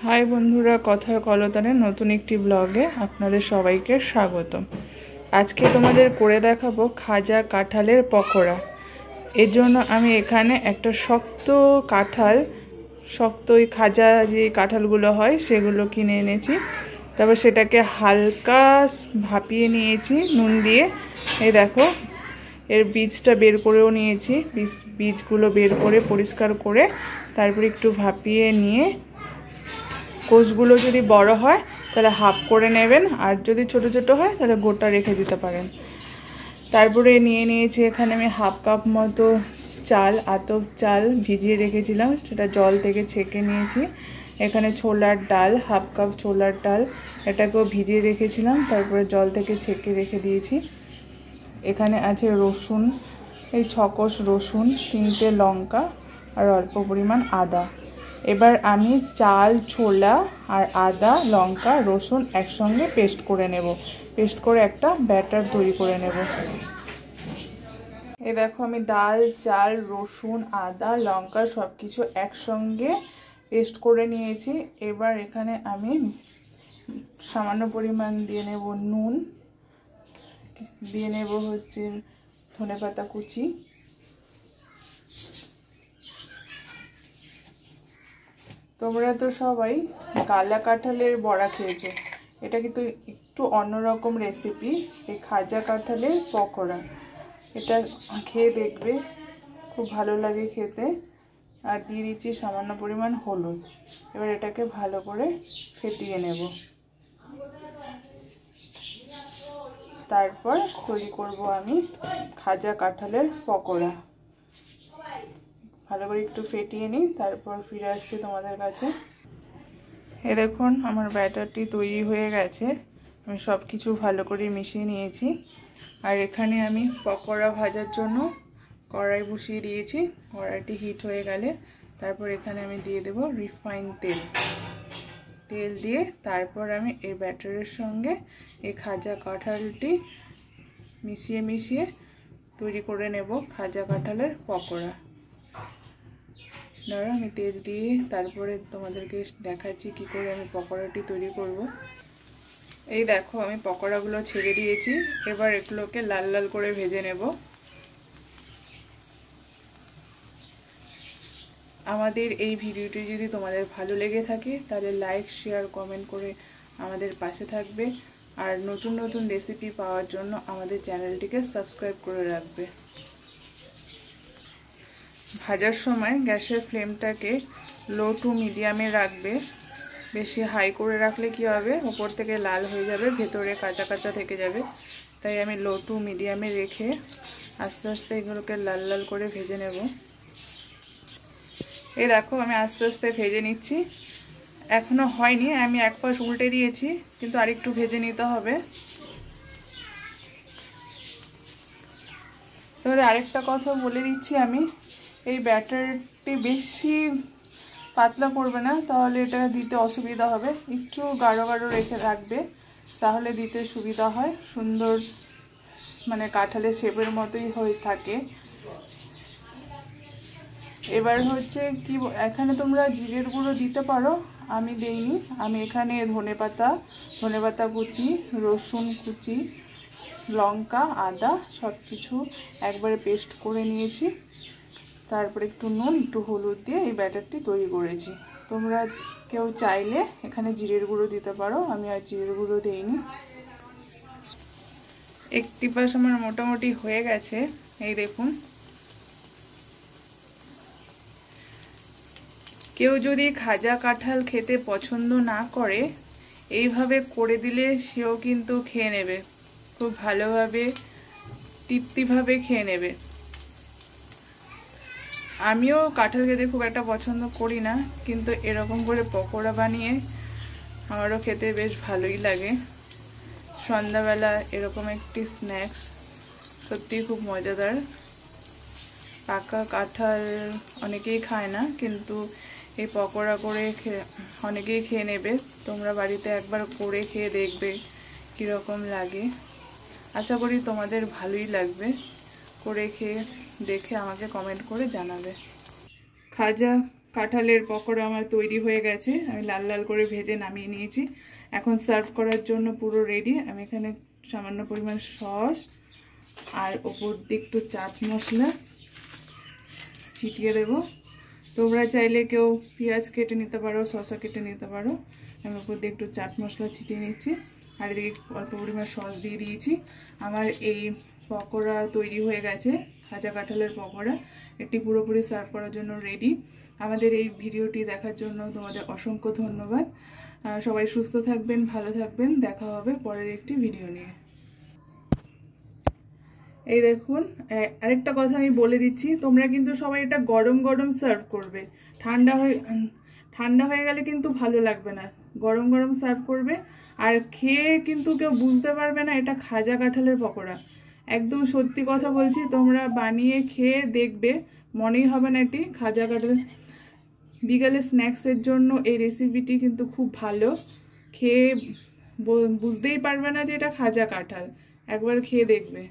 High বন্ধুরা, কথার কলতানের নতুন একটি ব্লগে আপনাদের সবাইকে স্বাগত। আজকে তোমাদের করে দেখাবো খাজা কাঁঠালের পকোড়া। এর জন্য আমি এখানে একটা শক্ত কাঁঠাল, শক্ত ওই খাজা যে কাঁঠালগুলো হয় সেগুলো কিনে এনেছি। তারপর সেটাকে হালকা ভাপিয়ে নিয়েছি নুন দিয়ে। এই দেখো, এর বীজটা বের করেও নিয়েছি। বীজগুলো বের করে পরিষ্কার করে তারপর একটু ভাপিয়ে নিয়ে, কোষগুলো যদি বড় হয় তাহলে হাফ করে নেবেন, আর যদি ছোট ছোট হয় তাহলে গোটা রেখে দিতে পারেন। তারপরে নিয়ে নিয়েছি এখানে আমি হাফ কাপ মতো চাল, আতপ চাল ভিজিয়ে রেখেছিলাম, সেটা জল থেকে ছেঁকে নিয়েছি। এখানে ছোলার ডাল, হাফ কাপ ছোলার ডাল, এটাকেও ভিজিয়ে রেখেছিলাম, তারপরে জল থেকে ছেঁকে রেখে দিয়েছি। এখানে আছে রসুন, এই 6 কোষ রসুন, 3টে লঙ্কা আর অল্প পরিমাণ আদা। এবার আমি চাল, ছোলা আর আদা, লঙ্কা, রসুন একসঙ্গে পেস্ট করে নেব। পেস্ট করে একটা ব্যাটার তৈরি করে নেব। এই দেখো, আমি ডাল, চাল, রসুন, আদা, লঙ্কা সব কিছু একসঙ্গে পেস্ট করে নিয়েছি। এবার এখানে আমি সামান্য পরিমাণ দিয়ে নেব নুন, দিয়ে নেব হচ্ছে ধনেপাতা কুচি, তোমরা তো সবাই কালা কাঁঠালের বড়া খেয়েছো, এটা কিন্তু একটু অন্যরকম রেসিপি, এই খাজা কাঁঠালের পকোড়া। এটা খেয়ে দেখবে, খুব ভালো লাগে খেতে। আর দিয়ে দিচ্ছি সামান্য পরিমাণ হলুদ। এবার এটাকে ভালো করে ফেটিয়ে নেব, তারপর তৈরি করব আমি খাজা কাঁঠালের পকোড়া। ভালো করে একটু ফেটিয়ে নিই, তারপর ফিরে আসছি তোমাদের কাছে। এ দেখুন, আমার ব্যাটারটি তৈরি হয়ে গেছে। আমি সব কিছু ভালো করে মিশিয়ে নিয়েছি। আর এখানে আমি পকোড়া ভাজার জন্য কড়াই বসিয়ে দিয়েছি। কড়াইটি হিট হয়ে গেলে তারপর এখানে আমি দিয়ে দেব রিফাইন তেল। তেল দিয়ে তারপর আমি এই ব্যাটারের সঙ্গে এই খাজা কাঁঠালটি মিশিয়ে মিশিয়ে তৈরি করে নেব খাজা কাঁঠালের পকোড়া। ধরো, আমি তেল দিয়ে তারপরে তোমাদেরকে দেখাচ্ছি কি করে আমি পকোড়াটি তৈরি করব। এই দেখো, আমি পকোড়াগুলো ছেড়ে দিয়েছি। এবার এগুলোকে লাল লাল করে ভেজে নেব। আমাদের এই ভিডিওটি যদি তোমাদের ভালো লেগে থাকে তাহলে লাইক, শেয়ার, কমেন্ট করে আমাদের পাশে থাকবে। আর নতুন নতুন রেসিপি পাওয়ার জন্য আমাদের চ্যানেলটিকে সাবস্ক্রাইব করে রাখবে। ভাজার সময় গ্যাসের ফ্লেমটাকে লো টু মিডিয়ামে রাখবে। বেশি হাই করে রাখলে কি হবে, উপর থেকে লাল হয়ে যাবে, ভেতরে কাঁচা কাঁচা থেকে যাবে। তাই আমি লো টু মিডিয়ামে রেখে আস্তে আস্তে এগুলোকে লাল লাল করে ভেজে নেব। এই দেখো, আমি আস্তে আস্তে ভেজে নিচ্ছি। এখনো হয়নি, আমি এক পাশ উল্টে দিয়েছি, কিন্তু আরেকটু ভেজে নিতে হবে। তোমাদের আরেকটা কথা বলে দিচ্ছি, আমি এই ব্যাটারটি বেশি পাতলা করবে না, তাহলে এটা দিতে অসুবিধা হবে। একটু গাঢ় গাঢ় রেখে রাখবে, তাহলে দিতে সুবিধা হয়। সুন্দর মানে কাঁঠালের শেপের মতোই হয়ে থাকে। এবার হচ্ছে কি, এখানে তোমরা জিরের গুঁড়ো দিতে পারো, আমি দেইনি। আমি এখানে ধনেপাতা কুচি, রসুন কুচি, লঙ্কা, আদা সব কিছু একবারে পেস্ট করে নিয়েছি। তারপরে একটু নুন, একটু হলুদ দিয়ে এই ব্যাটারটি তৈরি করেছি। তোমরা কেউ চাইলে এখানে জিরের গুঁড়ো দিতে পারো, আমি আর জিরের গুঁড়ো দেইনি। একটি পাশ আমার মোটামুটি হয়ে গেছে, এই দেখুন। কেউ যদি খাজা কাঁঠাল খেতে পছন্দ না করে, এইভাবে করে দিলে সেও কিন্তু খেয়ে নেবে, খুব ভালোভাবে তৃপ্তিভাবে খেয়ে নেবে। আমিও কাঁঠাল খেতে খুব একটা পছন্দ করি না, কিন্তু এরকম করে পকোড়া বানিয়ে আমারও খেতে বেশ ভালোই লাগে। সন্ধ্যাবেলা এরকম একটি স্ন্যাক্স সত্যিই খুব মজাদার। পাকা কাঁঠাল অনেকেই খায় না, কিন্তু এই পকোড়া করে অনেকেই খেয়ে নেবে। তোমরা বাড়িতে একবার করে খেয়ে দেখবে কীরকম লাগে। আশা করি তোমাদের ভালোই লাগবে। করে খেয়ে দেখে আমাকে কমেন্ট করে জানাবে। খাজা কাঁঠালের পকোড়া আমার তৈরি হয়ে গেছে। আমি লাল লাল করে ভেজে নামিয়ে নিয়েছি। এখন সার্ভ করার জন্য পুরো রেডি। আমি এখানে সামান্য পরিমাণ সস আর ওপর দিয়ে একটু চাট মশলা ছিটিয়ে দেবো। তোমরা চাইলে কেউ পেঁয়াজ কেটে নিতে পারো, শসা কেটে নিতে পারো। আমি ওপর দিয়ে একটু চাট মশলা ছিটিয়ে নিচ্ছি আর এদিকে অল্প পরিমাণ সস দিয়ে দিয়েছি। আমার এই পকোড়া তৈরি হয়ে গেছে, খাজা কাঁঠালের পকোড়া। এটি পুরোপুরি সার্ভ করার জন্য রেডি। আমাদের এই ভিডিওটি দেখার জন্য তোমাদের অসংখ্য ধন্যবাদ। সবাই সুস্থ থাকবেন, ভালো থাকবেন। দেখা হবে পরের একটি ভিডিও নিয়ে। এই দেখুন, আরেকটা কথা আমি বলে দিচ্ছি, তোমরা কিন্তু সবাই এটা গরম গরম সার্ভ করবে। ঠান্ডা হয়ে গেলে কিন্তু ভালো লাগবে না। গরম গরম সার্ভ করবে, আর খেয়ে কিন্তু কেউ বুঝতে পারবে না এটা খাজা কাঁঠালের পকোড়া। একদম সত্যি কথা বলছি, তোমরা বানিয়ে খেয়ে দেখবে, মনেই হবে না এটি খাজা কাঁঠাল। বিকালে স্ন্যাক্সের জন্য এই রেসিপিটি কিন্তু খুব ভালো। খেয়ে বুঝতেই পারবে না যে এটা খাজা কাঁঠাল। একবার খেয়ে দেখবে।